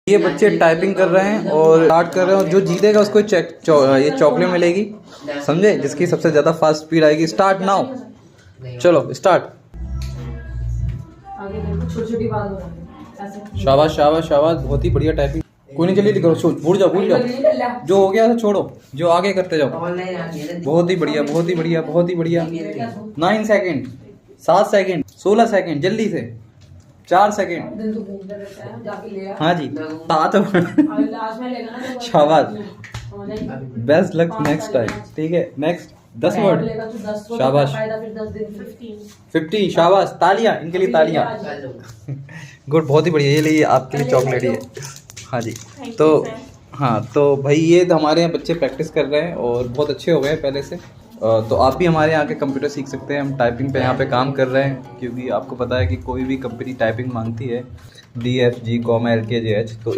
ये बच्चे टाइपिंग कर रहे हैं और स्टार्ट कर रहे हैं। जो जीतेगा उसको ये चॉकलेट मिलेगी, समझे, जिसकी सबसे ज़्यादा फास्ट स्पीड आएगी। स्टार्ट नाउ, चलो स्टार्ट। शाबाश शाबाश शाबाश, बहुत ही बढ़िया टाइपिंग। कोई नहीं, जल्दी करो, भूल जाओ जो हो गया तो छोड़ो, जो आगे करते जाओ। बहुत ही बढ़िया बहुत ही बढ़िया बहुत ही बढ़िया। 9 सेकेंड, 7 सेकेंड, 16 सेकेंड, जल्दी से 4 सेकेंड। हाँ जी, 7। शाबाश, बेस्ट लक नेक्स्ट टाइम। ठीक है, नेक्स्ट 10 वर्ड। शाबाश, 50। शाबाश, तालियां इनके लिए, तालियां। गुड, बहुत ही बढ़िया। ये लिए आपके लिए चॉकलेट ही है। हाँ जी, तो हाँ, तो भाई ये हमारे यहाँ बच्चे प्रैक्टिस कर रहे हैं और बहुत अच्छे हो गए हैं पहले से। तो आप भी हमारे यहाँ के कंप्यूटर सीख सकते हैं। हम टाइपिंग पे यहाँ पे काम कर रहे हैं, क्योंकि आपको पता है कि कोई भी कंपनी टाइपिंग मांगती है, DFG, LKJH। तो